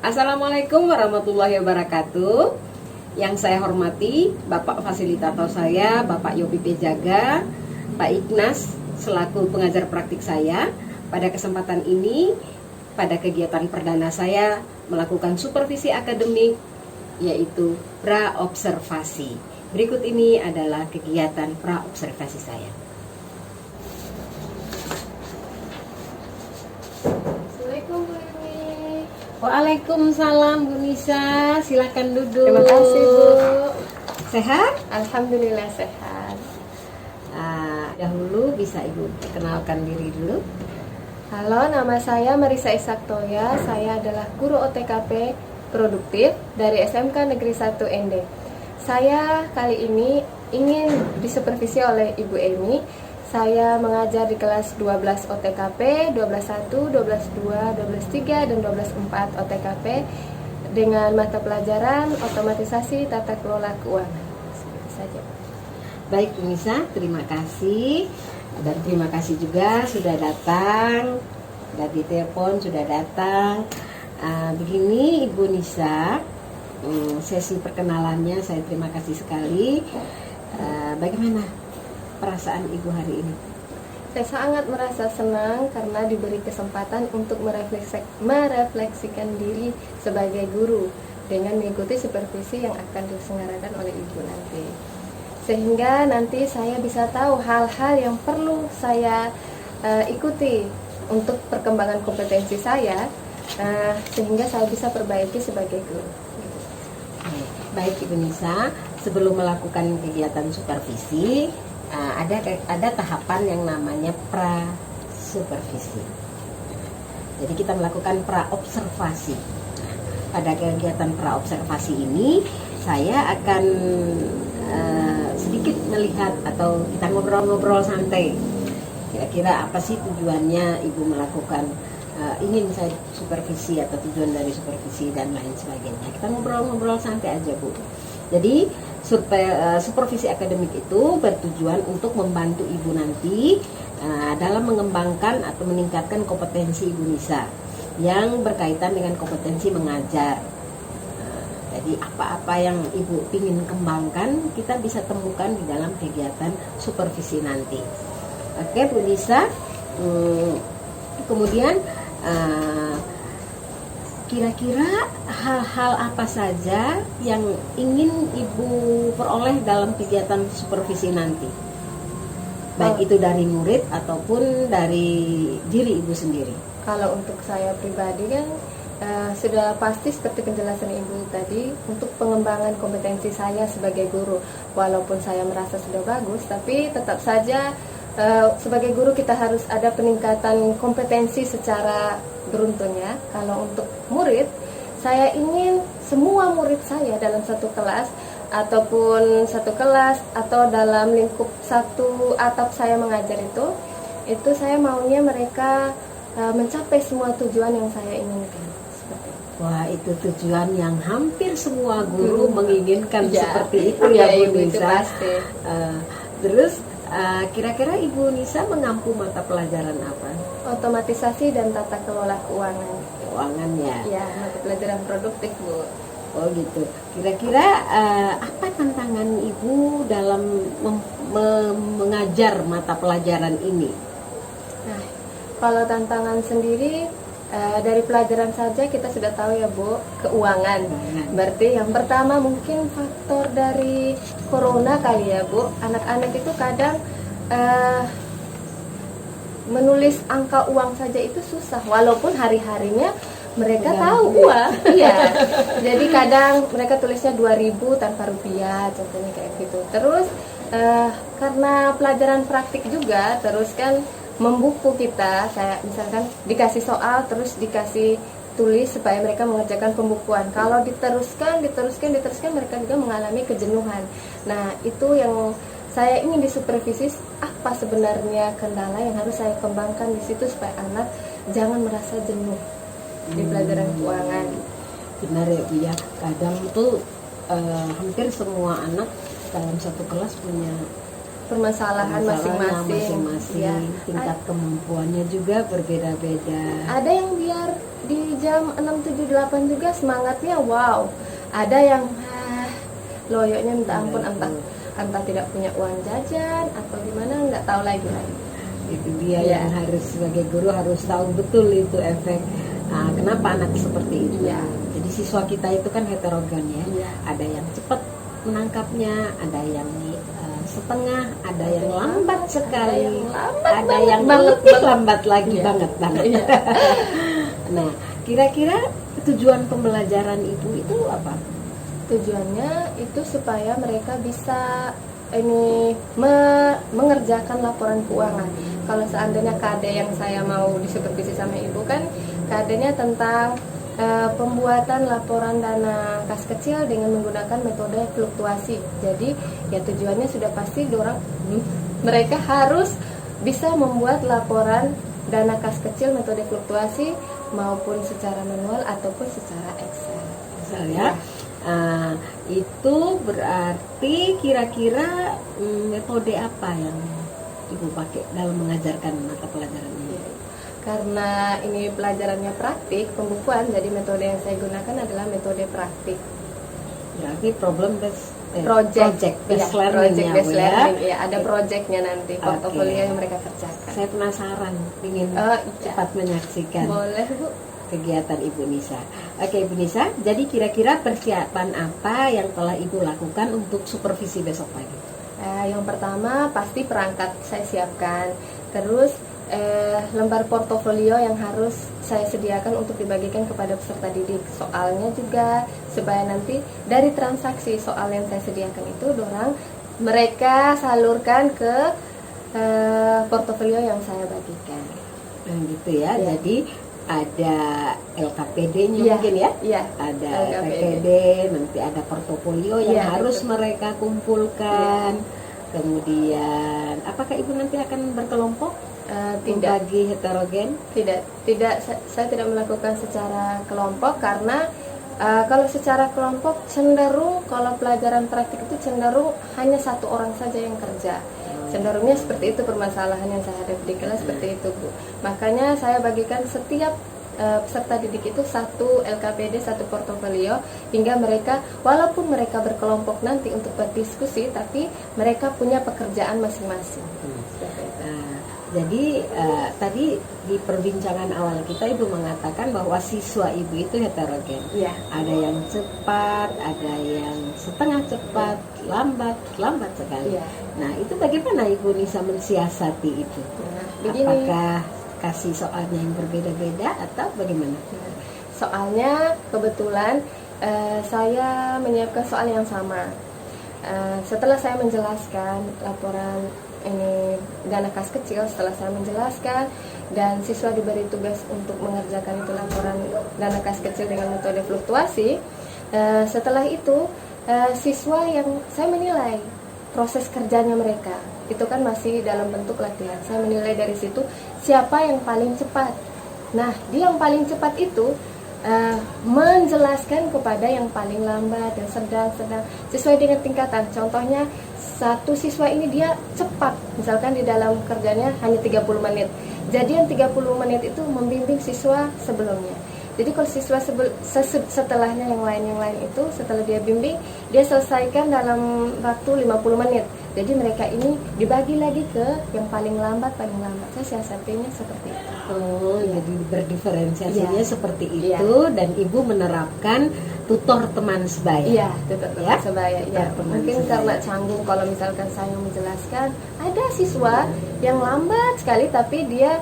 Assalamualaikum warahmatullahi wabarakatuh. Yang saya hormati Bapak Fasilitator saya, Bapak Yopi Pejaga, Pak Ignas selaku pengajar praktik saya. Pada kesempatan ini, pada kegiatan perdana saya melakukan supervisi akademik, yaitu pra-observasi. Berikut ini adalah kegiatan pra-observasi saya. Waalaikumsalam Bu Nisa, silakan duduk. Terima kasih Bu. Sehat? Alhamdulillah sehat. Dahulu bisa Ibu perkenalkan diri dulu. Halo, nama saya Marisa Isaktoya. Saya adalah guru OTKP produktif dari SMK Negeri 1 ND. Saya kali ini ingin disupervisi oleh Ibu Emi. Saya mengajar di kelas 12 OTKP, 12.1, 12.2, 12.3, dan 12.4 OTKP dengan mata pelajaran otomatisasi tata kelola keuangan. Seperti saja. Baik Bu Nisa, terima kasih. Dan terima kasih juga sudah datang, sudah ditelepon, sudah datang. Begini Ibu Nisa, sesi perkenalannya saya terima kasih sekali. Bagaimana perasaan Ibu hari ini? Saya sangat merasa senang karena diberi kesempatan untuk merefleksikan diri sebagai guru dengan mengikuti supervisi yang akan diselenggarakan oleh Ibu nanti. Sehingga nanti saya bisa tahu hal-hal yang perlu saya ikuti untuk perkembangan kompetensi saya, sehingga saya bisa perbaiki sebagai guru. Baik Ibu Nisa, sebelum melakukan kegiatan supervisi, ada tahapan yang namanya pra-supervisi. Jadi kita melakukan pra-observasi. Pada kegiatan pra-observasi ini, saya akan sedikit melihat atau kita ngobrol-ngobrol santai. Kira-kira apa sih tujuannya Ibu melakukan ingin saya supervisi atau tujuan dari supervisi dan lain sebagainya. Kita ngobrol-ngobrol santai aja Bu. Jadi supervisi akademik itu bertujuan untuk membantu Ibu nanti dalam mengembangkan atau meningkatkan kompetensi Ibu Nisa yang berkaitan dengan kompetensi mengajar. Jadi apa-apa yang Ibu ingin kembangkan kita bisa temukan di dalam kegiatan supervisi nanti. Oke Bu Nisa, kemudian kira-kira hal-hal apa saja yang ingin Ibu peroleh dalam kegiatan supervisi nanti? Baik itu dari murid ataupun dari diri Ibu sendiri. Kalau untuk saya pribadi kan sudah pasti seperti penjelasan Ibu tadi, untuk pengembangan kompetensi saya sebagai guru. Walaupun saya merasa sudah bagus, tapi tetap saja sebagai guru kita harus ada peningkatan kompetensi secara beruntun ya. Kalau untuk murid, saya ingin semua murid saya dalam satu kelas ataupun satu kelas atau dalam lingkup satu atap saya mengajar itu saya maunya mereka mencapai semua tujuan yang saya inginkan. Seperti itu. Wah, itu tujuan yang hampir semua guru menginginkan ya, seperti itu ya Bu Ibu, Nisa. itu pasti. Terus kira-kira Ibu Nisa mengampu mata pelajaran apa? Otomatisasi dan tata kelola keuangan. Keuangan ya. Ya, mata pelajaran produktif Bu. Oh gitu. Kira-kira apa tantangan Ibu dalam mengajar mata pelajaran ini? Nah, kalau tantangan sendiri dari pelajaran saja kita sudah tahu ya Bu, keuangan. Berarti yang pertama mungkin faktor dari corona kali ya Bu. Anak-anak itu kadang menulis angka uang saja itu susah, walaupun hari-harinya mereka tahu uang. Iya. Jadi kadang mereka tulisnya 2.000 tanpa rupiah, contohnya kayak gitu. Terus karena pelajaran praktik juga, terus kan membuku kita, saya misalkan dikasih soal terus dikasih tulis supaya mereka mengerjakan pembukuan. Kalau diteruskan mereka juga mengalami kejenuhan. Nah, itu yang saya ingin disupervisi, apa sebenarnya kendala yang harus saya kembangkan di situ supaya anak jangan merasa jenuh di pelajaran keuangan. Benar ya Bu ya. Kadang tuh hampir semua anak dalam satu kelas punya permasalahan masing-masing. Ya. Tingkat kemampuannya juga berbeda-beda. Ada yang biar di jam 6, 7, 8 juga semangatnya wow. Ada yang loyoknya minta ampun, entah tidak punya uang jajan atau gimana, nggak tahu lagi. Itu dia yang harus sebagai guru harus tahu betul itu efek kenapa anak seperti itu. Jadi siswa kita itu kan heterogen ya. Ada yang cepat menangkapnya, ada yang setengah, ada yang lambat sekali, ada yang lebih lambat lagi banget. Nah, kira-kira tujuan pembelajaran ibu itu apa? Tujuannya itu supaya mereka bisa mengerjakan laporan keuangan. Kalau seandainya KD yang saya mau disupervisi sama ibu kan KD-nya tentang pembuatan laporan dana kas kecil dengan menggunakan metode fluktuasi. Jadi ya tujuannya sudah pasti mereka harus bisa membuat laporan dana kas kecil metode fluktuasi maupun secara manual ataupun secara Excel. Ya. Itu berarti kira-kira metode apa yang ibu pakai dalam mengajarkan mata pelajaran ini? Karena ini pelajarannya praktik, pembukuan, jadi metode yang saya gunakan adalah metode praktik. Berarti problem based project based learning ya. Ada Okay. projectnya nanti, portofolio yang mereka kerjakan. Saya penasaran, ingin cepat menyaksikan. Boleh Bu. Kegiatan Ibu Nisa. Oke Ibu Nisa, jadi kira-kira persiapan apa yang telah Ibu lakukan untuk supervisi besok pagi? Yang pertama pasti perangkat saya siapkan, terus lembar portofolio yang harus saya sediakan untuk dibagikan kepada peserta didik. Soalnya juga supaya nanti dari transaksi soal yang saya sediakan itu mereka salurkan ke portofolio yang saya bagikan. Nah gitu ya. Jadi ada LKPD-nya mungkin ya? Ada LKPD, nanti ada portofolio yang harus mereka kumpulkan. Kemudian apakah Ibu nanti akan berkelompok? Tidak. Bagi heterogen? Tidak. Saya tidak melakukan secara kelompok karena kalau secara kelompok cenderung kalau pelajaran praktik itu cenderung hanya satu orang saja yang kerja. Cenderungnya seperti itu permasalahan yang saya hadapi di kelas seperti itu Bu. Makanya saya bagikan setiap peserta didik itu satu LKPD, satu portofolio hingga mereka walaupun mereka berkelompok nanti untuk berdiskusi tapi mereka punya pekerjaan masing-masing. Jadi tadi di perbincangan awal kita Ibu mengatakan bahwa siswa Ibu itu heterogen. Ada yang cepat, ada yang setengah cepat, lambat sekali. Nah itu bagaimana Ibu Nisa mensiasati itu? Apakah kasih soalnya yang berbeda-beda atau bagaimana? Soalnya kebetulan saya menyiapkan soal yang sama. Setelah saya menjelaskan laporan ini dana kas kecil, setelah saya menjelaskan dan siswa diberi tugas untuk mengerjakan itu laporan dana kas kecil dengan metode fluktuasi, setelah itu siswa yang saya menilai proses kerjanya mereka itu kan masih dalam bentuk latihan. Saya menilai dari situ siapa yang paling cepat. Nah, dia yang paling cepat itu menjelaskan kepada yang paling lambat, yang sedang sesuai dengan tingkatan. Contohnya satu siswa ini dia cepat, misalkan di dalam kerjanya hanya 30 menit. Jadi yang 30 menit itu membimbing siswa sebelumnya. Jadi kalau siswa setelahnya yang lain itu setelah dia bimbing, dia selesaikan dalam waktu 50 menit. Jadi mereka ini dibagi lagi ke yang paling lambat. Saya siasatinya seperti itu. Jadi berdiferensiasinya seperti itu dan Ibu menerapkan tutor teman sebaya. Tutor teman sebaya. Mungkin karena canggung kalau misalkan saya menjelaskan, ada siswa yang lambat sekali tapi dia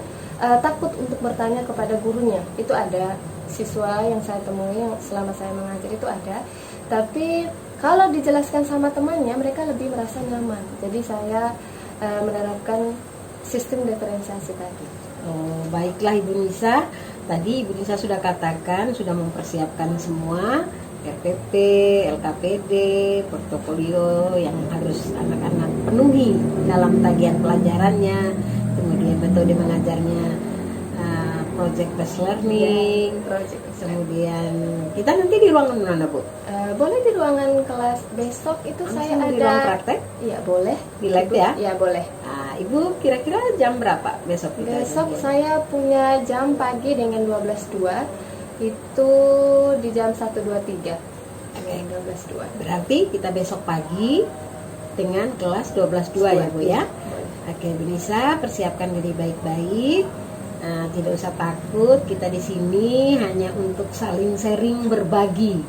takut untuk bertanya kepada gurunya. Itu ada siswa yang saya temui yang selama saya mengajar itu ada. Tapi kalau dijelaskan sama temannya, mereka lebih merasa nyaman. Jadi saya menerapkan sistem diferensiasi tadi. Baiklah Ibu Nisa. Tadi Ibu Nisa sudah katakan, sudah mempersiapkan semua RPP, LKPD, portofolio yang harus anak-anak penuhi dalam tagihan pelajarannya. Kemudian metode mengajarnya project based learning, project. kemudian kita nanti di ruangan mana Bu? Boleh di ruangan kelas besok itu saya Langsung ada. di ruang praktek? Iya boleh. Di lab ya? Iya boleh. Nah, Ibu kira-kira jam berapa besok? Besok saya punya jam pagi dengan 12.2 itu di jam 1.23. Oke. 12.2. Berarti kita besok pagi dengan kelas 12.2 ya Bu ya? Boleh. Oke Bu Nisa, persiapkan diri baik-baik. Nah, tidak usah takut, kita di sini hanya untuk saling sharing, berbagi.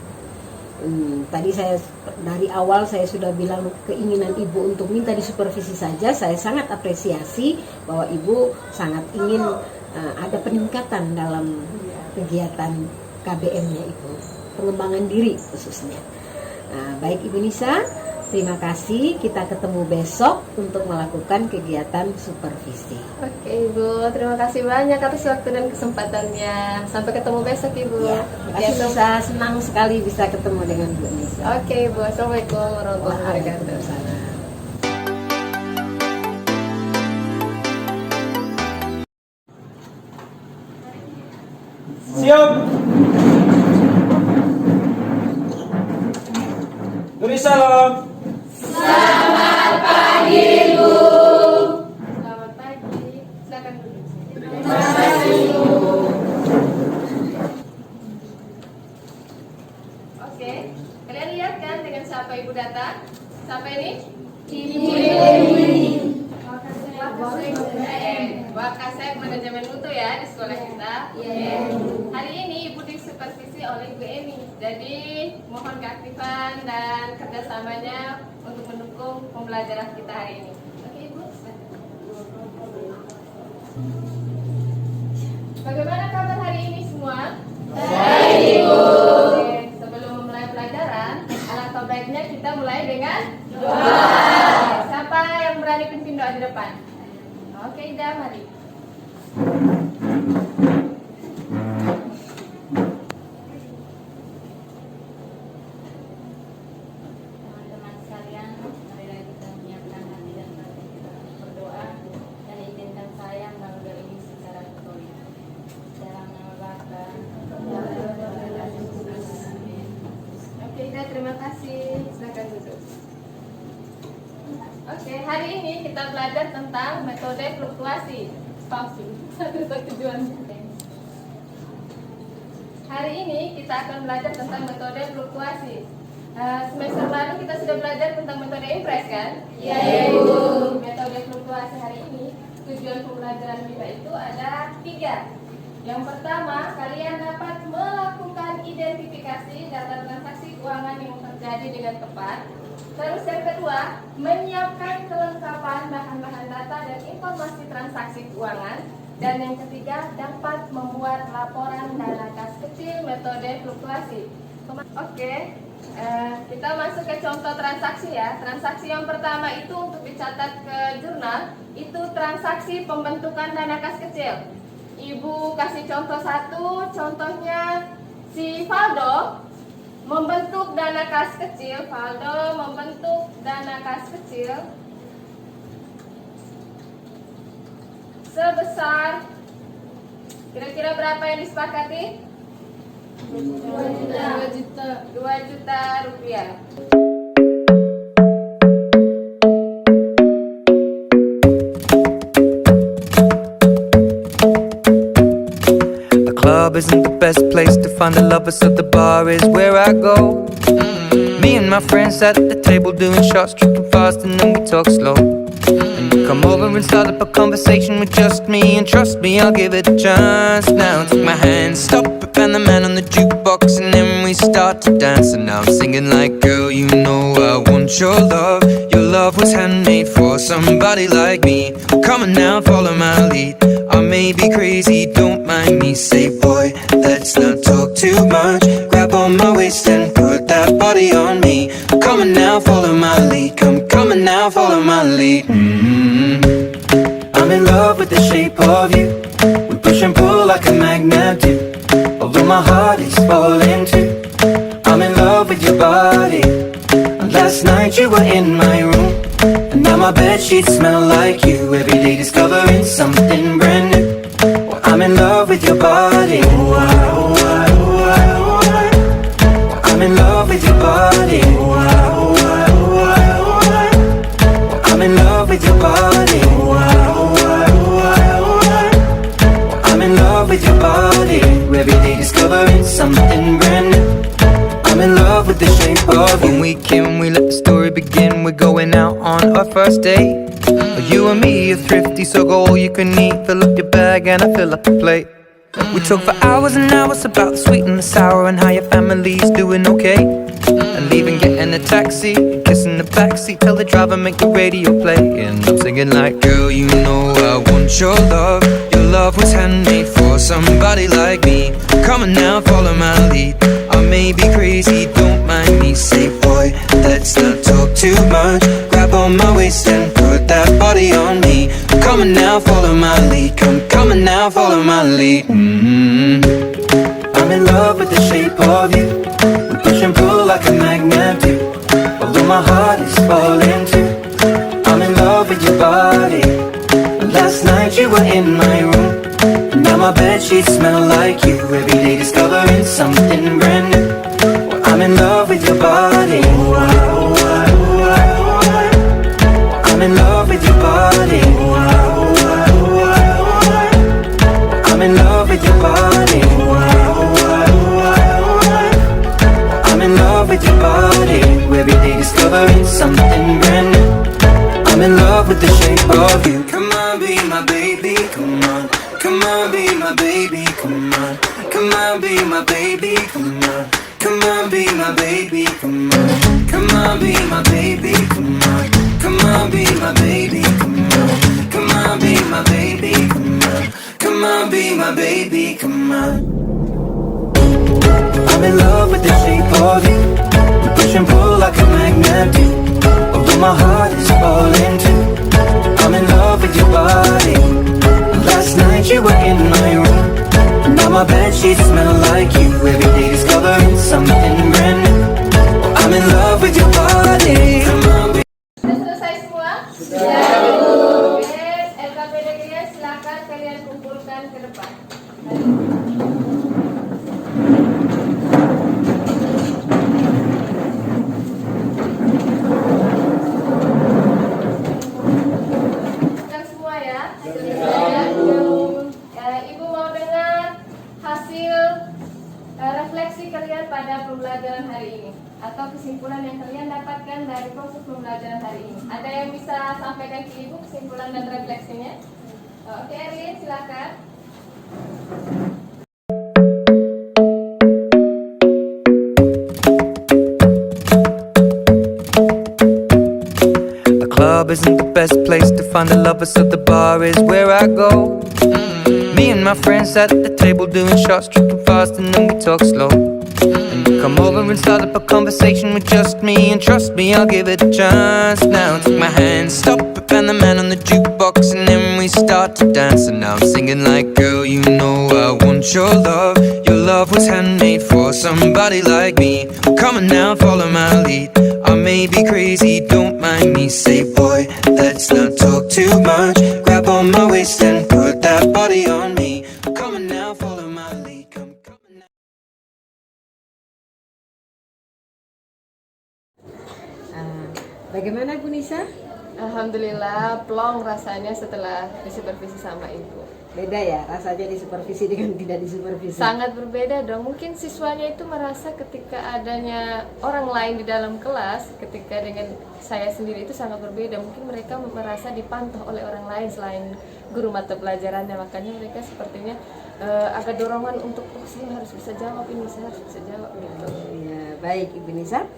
Tadi saya dari awal saya sudah bilang keinginan Ibu untuk minta disupervisi saja. Saya sangat apresiasi bahwa Ibu sangat ingin ada peningkatan dalam kegiatan KBM-nya Ibu, pengembangan diri khususnya. Nah, baik Ibu Nisa, terima kasih. Kita ketemu besok untuk melakukan kegiatan supervisi. Oke Ibu, terima kasih banyak atas waktu dan kesempatannya. Sampai ketemu besok Ibu. Ya, terima kasih Nisa, senang sekali bisa ketemu dengan Bu Nisa. Oke Ibu, Assalamualaikum warahmatullahi wabarakatuh. Waalaikumsalam. Siap. Beri salam. Selamat pagi. Silakan duduk. Oke, kalian lihat kan dengan siapa Ibu datang? Siapa ini? Wakasek Manajemen Mutu ya di sekolah kita. Hari ini Ibu disupervisi oleh Ibu Emi. Jadi mohon keaktifan dan kerjasamanya untuk mendukung pembelajaran kita hari ini. Oke Ibu. Bagaimana kabar hari ini semua? Baik Ibu. Oke, sebelum memulai pelajaran, alangkah baiknya kita mulai dengan doa. Siapa yang berani pimpin doa di depan? Oke, Ida, mari. Teman-teman sekalian, marilah kita menyiapkan hati dan hati kita berdoa dan izinkan saya menaruh doa ini secara katolik. Dalam nama Bapa, Oke, Ida, terima kasih. Silakan duduk. Oke, hari ini kita belajar tentang metode fluktuasi. Spasi. Satu tujuan. Hari ini kita akan belajar tentang metode fluktuasi. Semester lalu kita sudah belajar tentang metode impres kan? Iya, Ibu. Metode fluktuasi hari ini tujuan pembelajaran kita itu ada 3. Yang pertama, kalian dapat melakukan identifikasi data transaksi keuangan yang terjadi dengan tepat. Terus yang kedua, menyiapkan kelengkapan bahan-bahan data dan informasi transaksi keuangan. Dan yang ketiga, dapat membuat laporan dana kas kecil metode fluktuasi. Oke, kita masuk ke contoh transaksi ya. Transaksi yang pertama itu untuk dicatat ke jurnal, itu transaksi pembentukan dana kas kecil. Ibu kasih contoh 1, contohnya si Valdo membentuk dana kas kecil. Valdo membentuk dana kas kecil sebesar kira-kira berapa yang disepakati? 2 juta rupiah. The club isn't the best place to find the lovers, so the bar is where I go. Me and my friends sat at the table doing shots, tripping fast, and then we talk slow. And you come over and start up a conversation with just me, and trust me, I'll give it a chance. Now take my hand, stop it, and the man on the jukebox, and then we start to dance. And now I'm singing like, girl, you know I want your love. Your love was handmade for somebody like me. Come on now, follow my lead. I may be crazy, don't mind me. Say, boy, let's not talk too much. Grab on my waist and put that body on me. Come on now, follow my lead. Come on now, follow my lead. I'm in love with the shape of you. We push and pull like a magnet do. Although my heart is falling too. I'm in love with your body. Last night you were in my room, and now my bedsheets smell like you. Every day discovering something brand new. Well, I'm in love with your body. I'm in love with your body. I'm in love with your body. I'm in love with your body. Every day discovering something brand new. I'm in love with the shape of you. When we can, we let the story begin. We're going out on our first date. You and me are thrifty, so go all you can eat. Fill up your bag and I fill up the plate. We talk for hours and hours about the sweet and the sour and how your family's doing okay. And leaving, getting a taxi, kissing the backseat, tell the driver make the radio play. And I'm singing like, girl, you know I want your love. Your love was handmade for somebody like me. Come on now, follow my lead. I may be crazy, don't mind me. Say, boy, let's not talk too much. Grab on my waist and put that body on me. Come on now, follow my lead. Come on now, follow my lead. I'm in love with the shape of you. We push and pull like a magnet do. Although my heart is falling too. I'm in love with your body. Last night you were in my room. Now my bedsheets smell like you. Every day discovering something brand new. I'm in love with your body. I'm in love with your body. I'm in love with your body. I'm in love with your body. Every day discovering something brand new. I'm in love with the shape of you. Come on, be my baby, come on. Come on, be my baby, come on. Come on, be my baby, come on. Come on, be my baby, come on. Come on, be my baby, come on. Come on, be my baby, come on. Come on, be my baby, come on. Come on, be my baby, come on. I'm in love with the shape of you. We push and pull like a magnet do. Although my heart is falling too. I'm in love with your body. Last night you were in my room. Now my bedsheets smell like you. Every day discovering something brand new. I'm in love with your body. Come on, baby. Sudah selesai semua? Sudah. Yes, LKPD-nya silakan kalian kumpulkan ke depan. Kan semua ya? Ibu mau dengar hasil refleksi kalian pada pembelajaran hari ini atau kesimpulan yang kalian dapatkan dari proses pembelajaran hari ini. Ada yang bisa sampaikan ke ibu kesimpulan dan refleksinya? Oke, Erin, silakan. The club isn't the best place to find a lover, so the bar is where I go. Me and my friends at the table doing shots, tripping fast, and then we talk slow. And you come over and start up a conversation with just me, and trust me, I'll give it a chance. Now take my hand, stop it, and the man on the jukebox, and then we start to dance. And now I'm singing like, girl, you know I want your love. Your love was handmade for somebody like me. Come on now, follow my lead. I may be crazy, don't mind me. Say, boy, let's not talk too much. Grab on my waist and put that body on me. Come on now, follow my lead. Come on now. Bagaimana Bu Nisa? Alhamdulillah, plong rasanya setelah disupervisi sama ibu. Beda ya rasanya disupervisi dengan tidak disupervisi. Sangat berbeda dong. Mungkin siswanya itu merasa ketika adanya orang lain di dalam kelas, ketika dengan saya sendiri itu sangat berbeda. Mungkin mereka merasa dipantau oleh orang lain selain guru mata pelajarannya. Makanya mereka sepertinya ada dorongan untuk, oh saya harus bisa jawab ini, saya harus bisa jawab gitu. Ya, baik Ibu Nisa.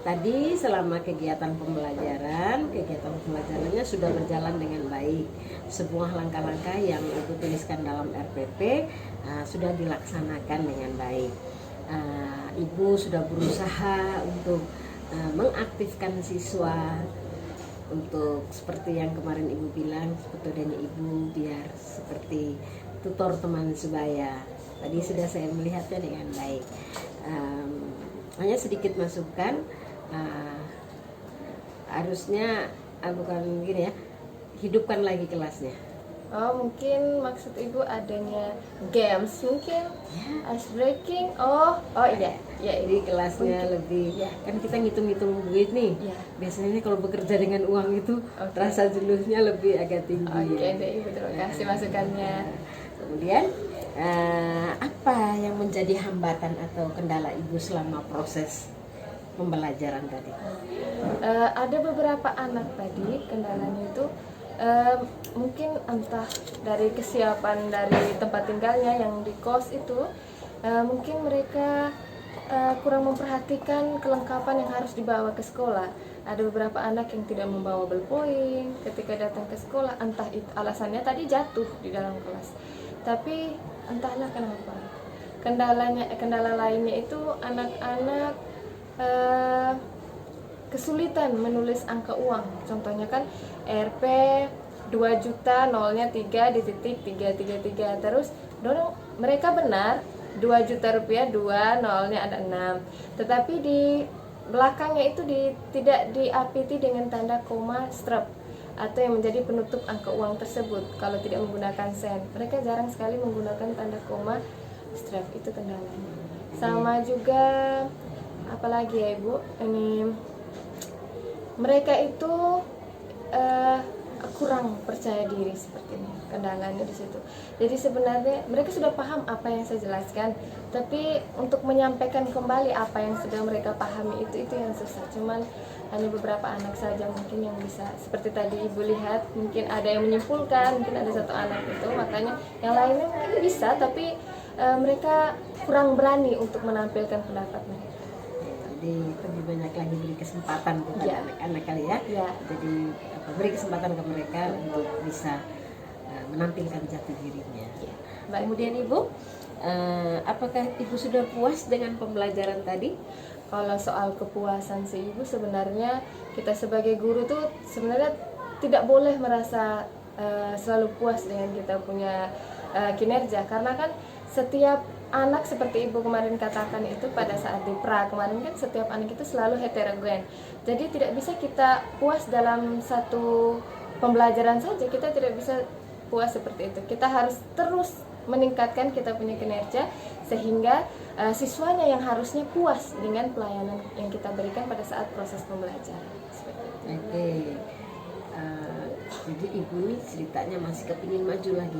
Tadi selama kegiatan pembelajarannya sudah berjalan dengan baik. Sebuah langkah-langkah yang Ibu tuliskan dalam RPP sudah dilaksanakan dengan baik. Ibu sudah berusaha untuk mengaktifkan siswa untuk seperti yang kemarin Ibu bilang, metodenya Ibu biar seperti tutor teman sebaya. Tadi sudah saya melihatnya dengan baik. Hanya sedikit masukan, harusnya bukan gini ya, hidupkan lagi kelasnya. Oh, mungkin maksud ibu adanya games, mungkin ice breaking. Oh iya, ya Jadi ini. kelasnya Mungkin. lebih, Ya. kan kita ngitung-ngitung duit nih. Ya. Biasanya kalau bekerja dengan uang itu Oke. rasa jenuhnya lebih agak tinggi. Oke deh ibu, terima kasih masukannya. Kemudian apa yang menjadi hambatan atau kendala ibu selama proses pembelajaran tadi? Ada beberapa anak tadi kendalanya itu mungkin entah dari kesiapan dari tempat tinggalnya yang di kos itu, mungkin mereka kurang memperhatikan kelengkapan yang harus dibawa ke sekolah. Ada beberapa anak yang tidak membawa ballpoint ketika datang ke sekolah, entah itu alasannya tadi jatuh di dalam kelas, tapi entahlah kenapa. Kendala lainnya itu anak-anak kesulitan menulis angka uang. Contohnya kan Rp 2 juta, nolnya 3,333. Terus mereka benar 2 juta rupiah, 2 nolnya ada 6. Tetapi di belakangnya itu tidak diapiti dengan tanda koma strap atau yang menjadi penutup angka uang tersebut. Kalau tidak menggunakan sen, mereka jarang sekali menggunakan tanda koma strap, itu kendalanya. Sama juga apalagi ya ibu, ini mereka itu kurang percaya diri seperti ini, kendalanya di situ. Jadi sebenarnya mereka sudah paham apa yang saya jelaskan, tapi untuk menyampaikan kembali apa yang sudah mereka pahami itu yang susah. Cuman hanya beberapa anak saja mungkin yang bisa, seperti tadi ibu lihat, mungkin ada yang menyimpulkan, mungkin ada satu anak itu, makanya yang lainnya mungkin bisa, tapi mereka kurang berani untuk menampilkan pendapat mereka. Jadi lebih banyak lagi beri kesempatan kepada Ya. anak-anak kali ya. Ya. Jadi beri kesempatan ke mereka untuk bisa menampilkan jati dirinya. Ya. Kemudian ibu, apakah ibu sudah puas dengan pembelajaran tadi? Kalau soal kepuasan sih ibu, sebenarnya kita sebagai guru tuh sebenarnya tidak boleh merasa selalu puas dengan kita punya kinerja, karena kan setiap anak seperti ibu kemarin katakan itu pada saat di pra kemarin kan setiap anak itu selalu heterogen. Jadi tidak bisa kita puas dalam satu pembelajaran saja, kita tidak bisa puas seperti itu. Kita harus terus meningkatkan kita punya kinerja sehingga siswanya yang harusnya puas dengan pelayanan yang kita berikan pada saat proses pembelajaran. Seperti itu. Oke. Jadi ibu nih ceritanya masih kepingin maju lagi.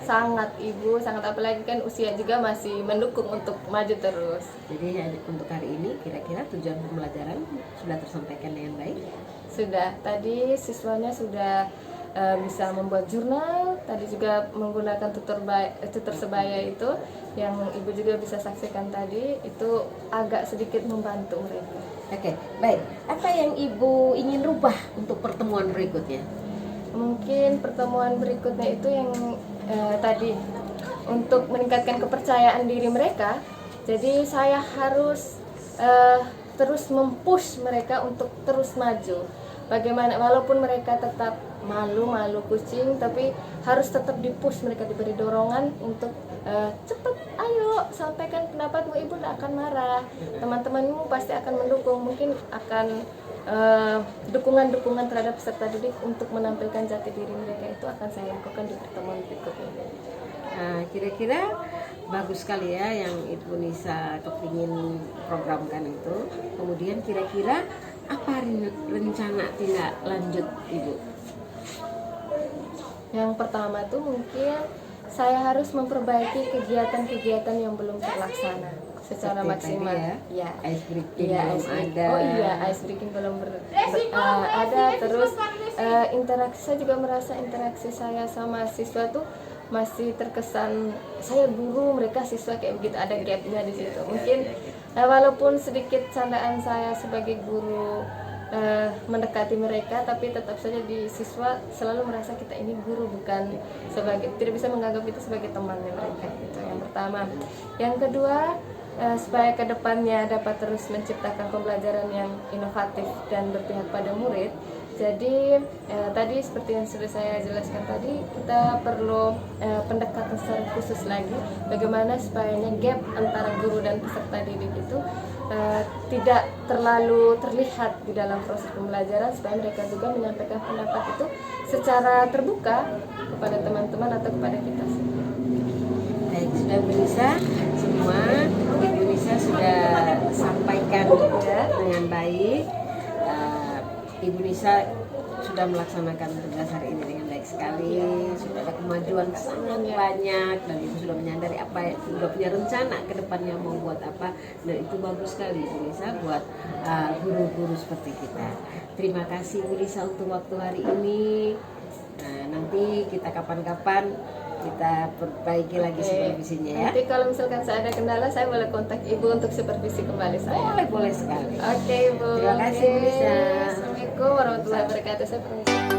Sangat ibu, sangat, apalagi kan usia juga masih mendukung untuk maju terus. Jadi untuk hari ini kira-kira tujuan pembelajaran sudah tersampaikan dengan baik? Sudah, tadi siswanya sudah bisa membuat jurnal, tadi juga menggunakan tutor sebaya itu yang ibu juga bisa saksikan tadi, itu agak sedikit membantu mereka. Oke, baik. Apa yang ibu ingin rubah untuk pertemuan berikutnya? Mungkin pertemuan berikutnya itu yang tadi untuk meningkatkan kepercayaan diri mereka. Jadi saya harus terus mempush mereka untuk terus maju. Bagaimana walaupun mereka tetap malu kucing, tapi harus tetap dipush, mereka diberi dorongan untuk cepet, ayo sampaikan pendapatmu, ibu tidak akan marah, teman-temanmu pasti akan mendukung, mungkin akan dukungan terhadap peserta didik untuk menampilkan jati diri mereka itu akan saya lakukan di pertemuan berikutnya. Kira-kira bagus sekali ya yang Ibu Nisa kepingin programkan itu. Kemudian kira-kira apa rencana tindak lanjut Ibu? Yang pertama tuh mungkin saya harus memperbaiki kegiatan-kegiatan yang belum terlaksana secara Seperti maksimal. tadi ya, ice breaking Iya, belum ada. Oh iya, ice breaking belum ada. Terus interaksi, saya juga merasa interaksi saya sama siswa tuh masih terkesan saya guru, mereka siswa, kayak begitu, ada gapnya di situ. Mungkin walaupun sedikit candaan saya sebagai guru mendekati mereka, tapi tetap saja di siswa selalu merasa kita ini guru, bukan sebagai, tidak bisa menganggap itu sebagai temannya mereka. Itu yang pertama. Yang kedua, supaya kedepannya dapat terus menciptakan pembelajaran yang inovatif dan berpihak pada murid. Jadi tadi seperti yang sudah saya jelaskan tadi, kita perlu pendekatan secara khusus lagi bagaimana supaya gap antara guru dan peserta didik itu tidak terlalu terlihat di dalam proses pembelajaran, supaya mereka juga menyampaikan pendapat itu secara terbuka kepada teman-teman atau kepada kita semua. Baik, sudah bisa semua. Ibu Nisa sudah sampaikan dengan baik. Ibu Nisa sudah melaksanakan tugas hari ini dengan baik sekali. Sudah ada kemajuan sangat banyak dan Ibu sudah menyadari apa, sudah punya rencana ke depannya mau buat apa. Dan itu bagus sekali Ibu Nisa buat guru-guru seperti kita. Terima kasih Ibu Nisa untuk waktu hari ini. Nah, nanti kita kapan-kapan kita perbaiki lagi supervisinya ya. Nanti kalau misalkan saya ada kendala, saya boleh kontak Ibu untuk supervisi kembali saya. Boleh sekali. Oke, Ibu. Terima kasih, Bu Nisa. Assalamualaikum warahmatullahi wabarakatuh. Saya permisi.